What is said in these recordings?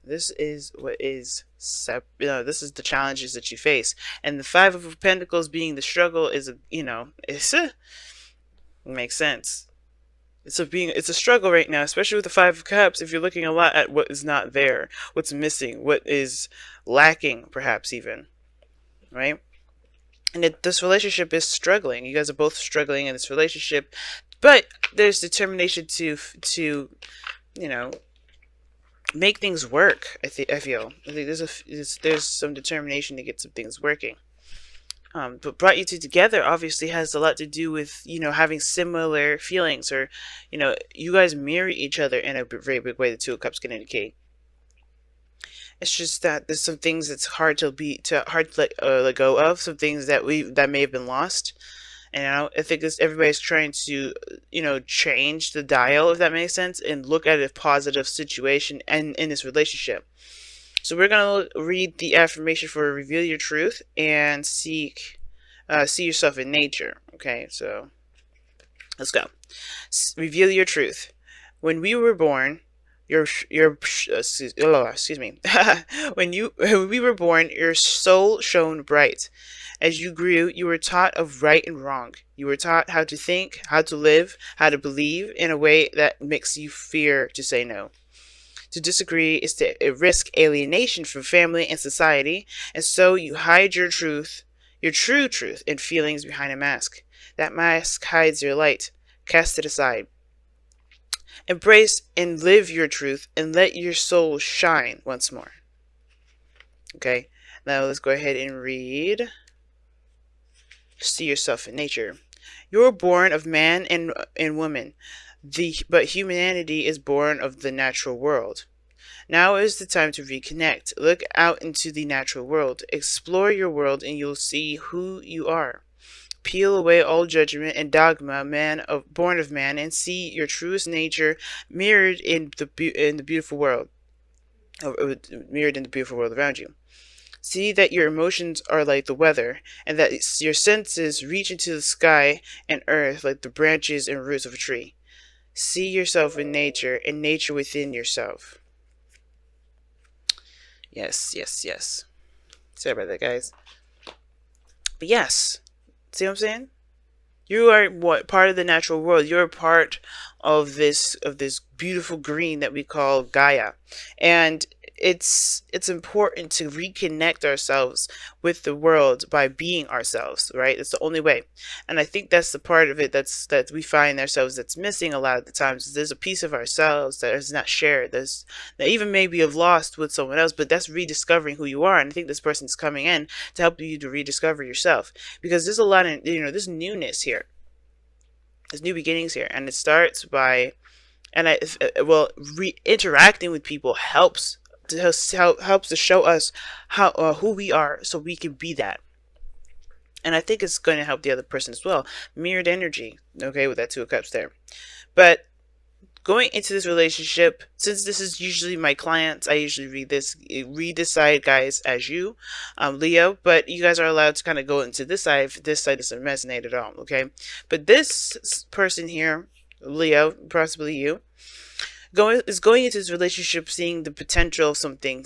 This is what is this is the challenges that you face, and the Five of Pentacles being the struggle is it makes sense. It's a struggle right now, especially with the Five of Cups. If you're looking a lot at what is not there, what's missing, what is lacking, perhaps even, right? And this relationship is struggling. You guys are both struggling in this relationship, but there's determination to you know make things work. I feel there's some determination to get some things working. But brought you two together obviously has a lot to do with having similar feelings, or you guys mirror each other in a very big way. The Two of Cups can indicate. It's just that there's some things that's hard to let go of. Some things that may have been lost. And I think everybody's trying to, change the dial, if that makes sense, and look at a positive situation and in this relationship. So we're gonna read the affirmation for reveal your truth and see yourself in nature. Okay, so let's go. Reveal your truth. When we were born, excuse me. When we were born, your soul shone bright. As you grew, you were taught of right and wrong. You were taught how to think, how to live, how to believe in a way that makes you fear to say no. To disagree is to risk alienation from family and society, and so you hide your true truth and feelings behind a mask. That mask hides your light. Cast it aside. Embrace and live your truth and let your soul shine once more. Okay, now let's go ahead and read. See yourself in nature. You were born of man and woman, but humanity is born of the natural world. Now is the time to reconnect. Look out into the natural world. Explore your world and you'll see who you are. Peel away all judgment and dogma, born of man, and see your truest nature mirrored in the beautiful world, mirrored in the beautiful world around you. See that your emotions are like the weather, and that your senses reach into the sky and earth like the branches and roots of a tree. See yourself in nature, and nature within yourself. Yes, yes, yes. Sorry about that, guys. But yes. See what I'm saying? You are part of the natural world. You're part of this beautiful green that we call Gaia, and it's important to reconnect ourselves with the world by being ourselves. Right? It's the only way, and I think that's the part of it that we find ourselves that's missing a lot of the times. There's a piece of ourselves that is not shared. That even maybe have lost with someone else, but that's rediscovering who you are. And I think this person's coming in to help you to rediscover yourself, because there's a lot of there's newness here. There's new beginnings here, and it starts by interacting with people helps to show us how who we are, so we can be that. And I think it's going to help the other person as well. Mirrored energy, okay, with that Two of Cups there. But going into this relationship, since this is usually my clients, I usually read this side, guys, as you, Leo. But you guys are allowed to kind of go into this side if this side doesn't resonate at all, okay? But this person here, Leo, possibly you, is going into this relationship seeing the potential of something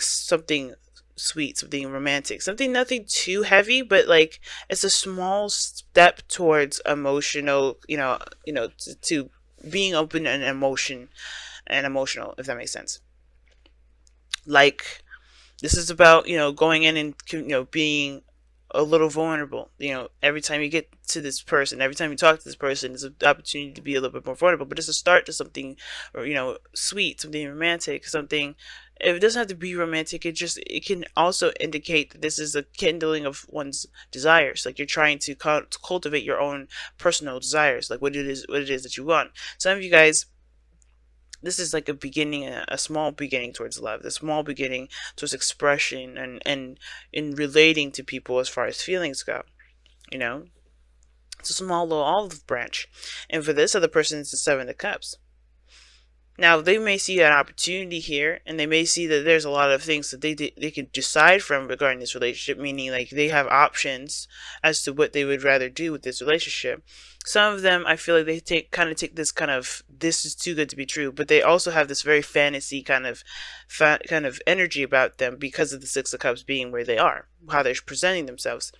sweet, something romantic, nothing too heavy, but like it's a small step towards emotional, to being open and emotional, if that makes sense. Like, this is about going in and being a little vulnerable. Every time you get to this person, every time you talk to this person, it's an opportunity to be a little bit more vulnerable. But it's a start to something, or sweet, something romantic, something. It doesn't have to be romantic. It can also indicate that this is a kindling of one's desires. Like, you're trying to cultivate your own personal desires, like what it is that you want. Some of you guys, this is like a beginning, a small beginning towards love, the small beginning towards expression and in relating to people as far as feelings go. It's a small little olive branch. And for this other person, it's the Seven of Cups. Now they may see an opportunity here, and they may see that there's a lot of things that they could decide from regarding this relationship, meaning like they have options as to what they would rather do with this relationship. Some of them, I feel like they take this kind of, this is too good to be true, but they also have this very fantasy kind of energy about them because of the Six of Cups being where they are, how they're presenting themselves.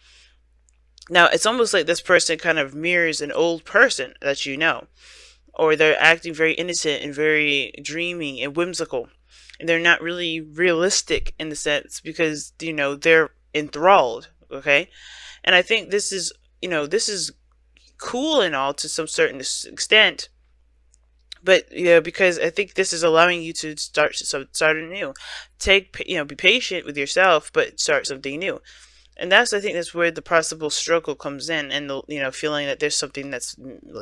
Now it's almost like this person kind of mirrors an old person that you know, or they're acting very innocent and very dreamy and whimsical, and they're not really realistic in the sense because they're enthralled. Okay, and I think this is this is cool and all to some certain extent, but because I think this is allowing you to start anew. Take be patient with yourself, but start something new. And I think that's where the possible struggle comes in, and the feeling that there's something that's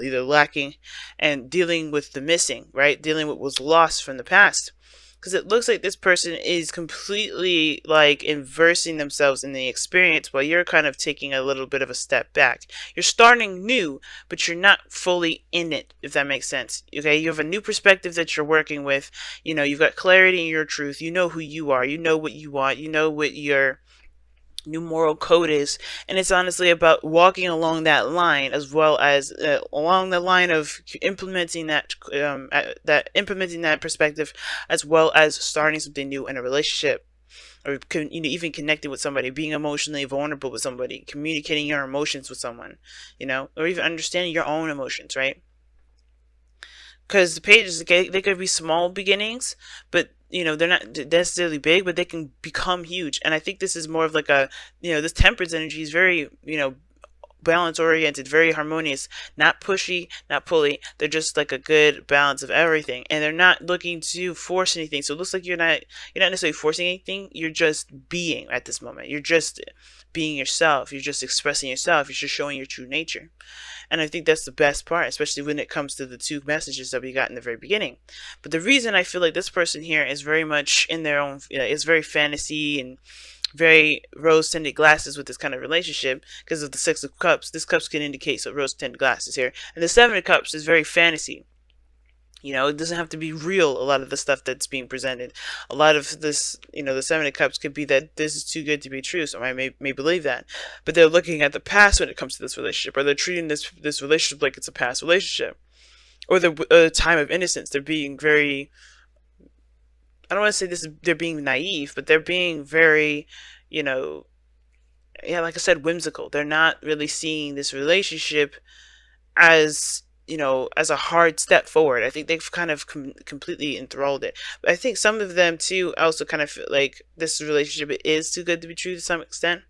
either lacking, and dealing with the missing, right? Dealing with what was lost from the past, because it looks like this person is completely like inversing themselves in the experience, while you're kind of taking a little bit of a step back. You're starting new, but you're not fully in it, if that makes sense. Okay, you have a new perspective that you're working with. You've got clarity in your truth. You know who you are. You know what you want. You know what your new moral code is, and it's honestly about walking along that line, as well as along the line of implementing implementing that perspective, as well as starting something new in a relationship, or even connecting with somebody, being emotionally vulnerable with somebody, communicating your emotions with someone, or even understanding your own emotions, right? Because the pages, they could be small beginnings, but they're not necessarily big, but they can become huge. And I think this is more of like a, this temperance energy is very, balance oriented, very harmonious, not pushy, not pulley. They're just like a good balance of everything, and they're not looking to force anything. So it looks like you're not necessarily forcing anything. You're just being at this moment. You're just being yourself. You're just expressing yourself. You're just showing your true nature. And I think that's the best part, especially when it comes to the two messages that we got in the very beginning. But the reason I feel like this person here is very much in their own, is very fantasy and very rose-tinted glasses with this kind of relationship, because of the Six of Cups. This cups can indicate some rose-tinted glasses here. And the Seven of Cups is very fantasy. It doesn't have to be real, a lot of the stuff that's being presented. A lot of this, the Seven of Cups could be that this is too good to be true, so I may believe that. But they're looking at the past when it comes to this relationship, or they're treating this relationship like it's a past relationship. Or the time of innocence. They're being very, I don't want to say they're being naive, but they're being very, like I said, whimsical. They're not really seeing this relationship as as a hard step forward. I think they've kind of completely enthralled it. But I think some of them too also kind of feel like this relationship is too good to be true to some extent.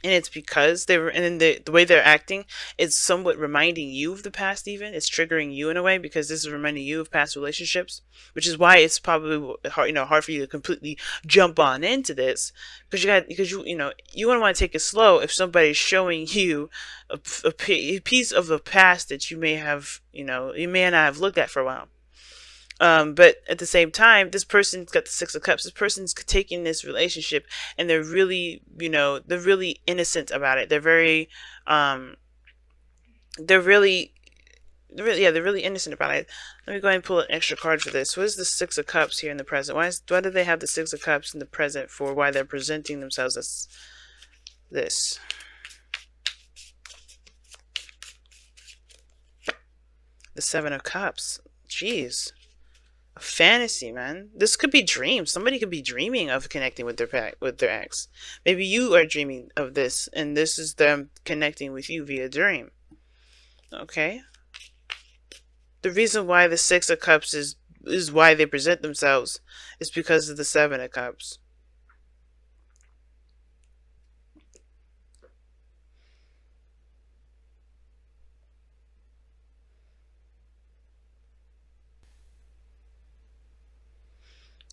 And it's because and the way they're acting is somewhat reminding you of the past. Even it's triggering you in a way, because this is reminding you of past relationships, which is why it's probably hard for you to completely jump on into this, because you want to take it slow if somebody's showing you a piece of the past that you may not have looked at for a while. But at the same time, this person's got the Six of Cups. This person's taking this relationship, and they're really, they're really innocent about it. They're very, they're really, they're really innocent about it. Let me go ahead and pull an extra card for this. What is the Six of Cups here in the present? Why do they have the Six of Cups in the present for why they're presenting themselves as this? The Seven of Cups. Jeez. A fantasy, man. This could be dreams. Somebody could be dreaming of connecting with their ex. Maybe you are dreaming of this, and this is them connecting with you via dream. Okay. The reason why the Six of Cups is why they present themselves is because of the Seven of Cups.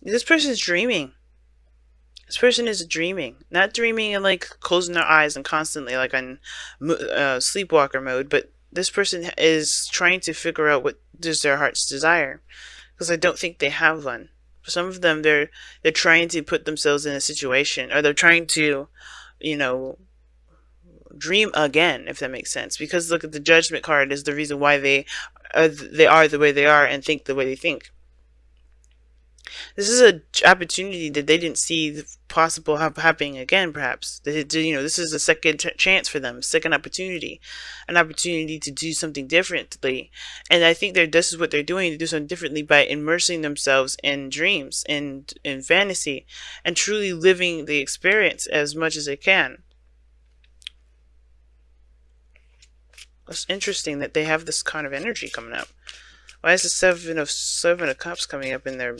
This person's dreaming. This person is dreaming. Not dreaming and like closing their eyes and constantly like on sleepwalker mode, but this person is trying to figure out what is their heart's desire, because I don't think they have one. For some of them, they're trying to put themselves in a situation, or they're trying to, dream again, if that makes sense. Because look at the Judgment card is the reason why they are the way they are and think the way they think. This is a opportunity that they didn't see possible happening again. Perhaps this is a second chance for them, second opportunity, an opportunity to do something differently. And I think this is what they're doing, to do something differently by immersing themselves in dreams and in fantasy, and truly living the experience as much as they can. It's interesting that they have this kind of energy coming up. Why is the seven of cups coming up in their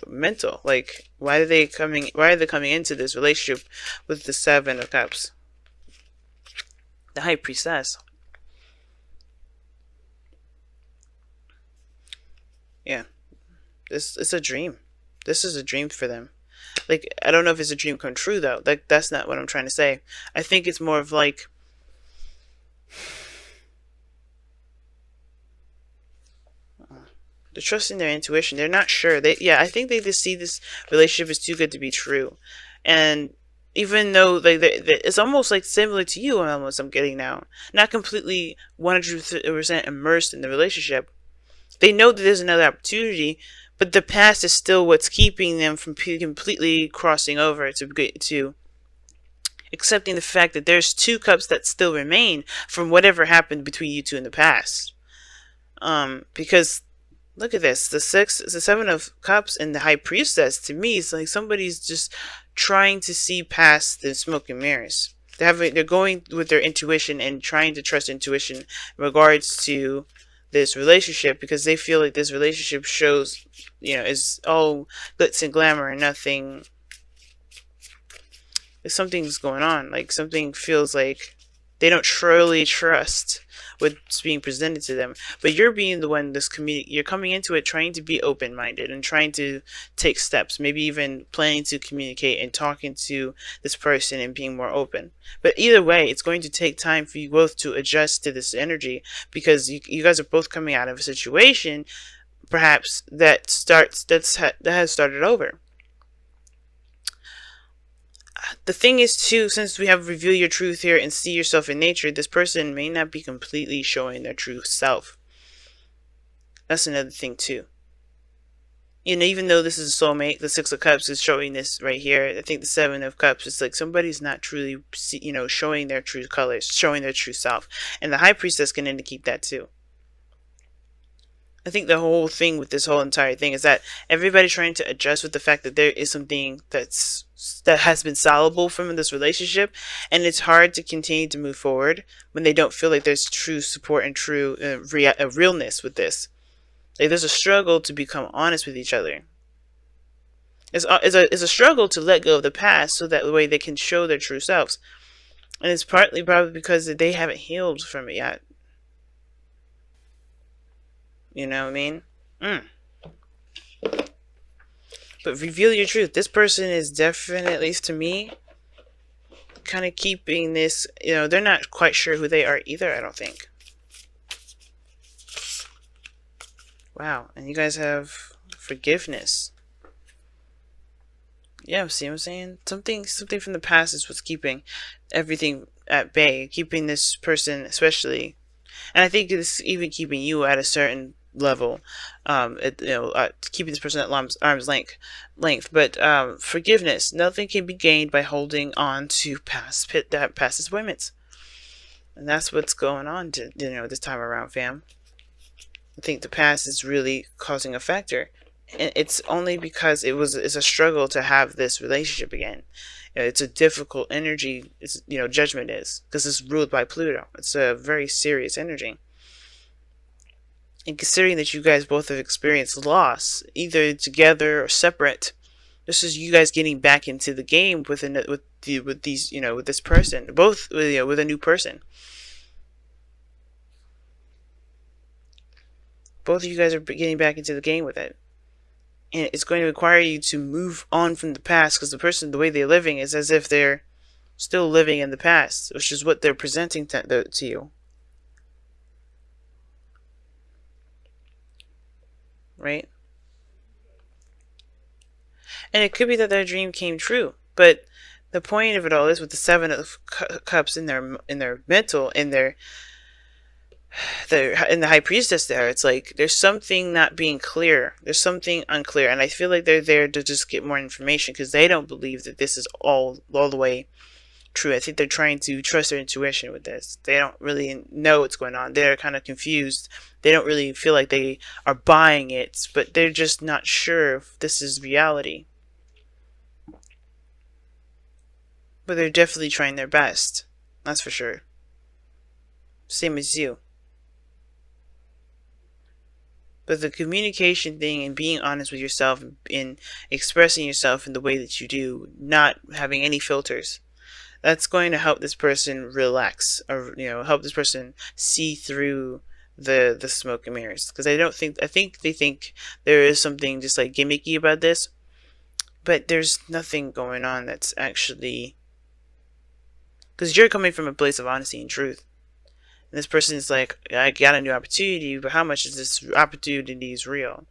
mental? Like, why are they coming into this relationship with the 7 of cups? The high priestess. Yeah. This it's a dream. This is a dream for them. Like, I don't know if it's a dream come true though. Like, that's not what I'm trying to say. I think it's more of like, they're trusting their intuition. They're not sure. I think they just see this relationship is too good to be true, and even though it's almost like similar to you, almost I'm getting now, not completely 100% immersed in the relationship. They know that there's another opportunity, but the past is still what's keeping them from completely crossing over to accepting the fact that there's 2 cups that still remain from whatever happened between you two in the past. Because look at this. The 7 of cups and the high priestess, to me, it's like somebody's just trying to see past the smoke and mirrors. They're going with their intuition and trying to trust intuition in regards to this relationship, because they feel like this relationship shows, is all glitz and glamour and nothing. Something's going on. Like, something feels like they don't truly trust what's being presented to them. But you're being the one you're coming into it trying to be open-minded and trying to take steps, maybe even planning to communicate and talking to this person and being more open. But either way, it's going to take time for you both to adjust to this energy, because you guys are both coming out of a situation perhaps that has started over. The thing is too, since we have reveal your truth here and see yourself in nature, this person may not be completely showing their true self. That's another thing too. Even though this is a soulmate, the 6 of cups is showing this right here. I think the 7 of cups, it's like somebody's not truly, showing their true colors, showing their true self. And the high priestess can indicate that too. I think the whole thing with this whole entire thing is that everybody's trying to adjust with the fact that there is something that has been solvable from this relationship, and it's hard to continue to move forward when they don't feel like there's true support and true realness with this. Like, there's a struggle to become honest with each other. It's a struggle to let go of the past so that way they can show their true selves, and it's partly probably because they haven't healed from it yet. You know what I mean? But reveal your truth. This person is definitely, at least to me, kind of keeping this, they're not quite sure who they are either, I don't think. Wow. And you guys have forgiveness. Yeah, see what I'm saying? Something from the past is what's keeping everything at bay, keeping this person especially. And I think it's even keeping you at a certain level, keeping this person at arm's length. But forgiveness, nothing can be gained by holding on to past disappointments, and that's what's going on this time around, fam. I think the past is really causing a factor, and it's only because it's a struggle to have this relationship again. It's a difficult energy. Judgment is, because it's ruled by Pluto. It's a very serious energy. And considering that you guys both have experienced loss, either together or separate, this is you guys getting back into the game with this person, both with a new person. Both of you guys are getting back into the game with it, and it's going to require you to move on from the past, because the way they're living is as if they're still living in the past, which is what they're presenting to you. Right? And it could be that their dream came true, but the point of it all is, with the 7 of cups in their mental, in their the high priestess there, it's like there's something not being clear. There's something unclear, and I feel like they're there to just get more information because they don't believe that this is all the way true. I think they're trying to trust their intuition with this. They don't really know what's going on. They're kind of confused. They don't really feel like they are buying it, but they're just not sure if this is reality. But they're definitely trying their best. That's for sure. Same as you. But the communication thing and being honest with yourself and expressing yourself in the way that you do, not having any filters, that's going to help this person relax, or help this person see through the smoke and mirrors. Because I think they think there is something just like gimmicky about this, but there's nothing going on that's actually, because you're coming from a place of honesty and truth. And this person is like, I got a new opportunity, but how much is this opportunity is real?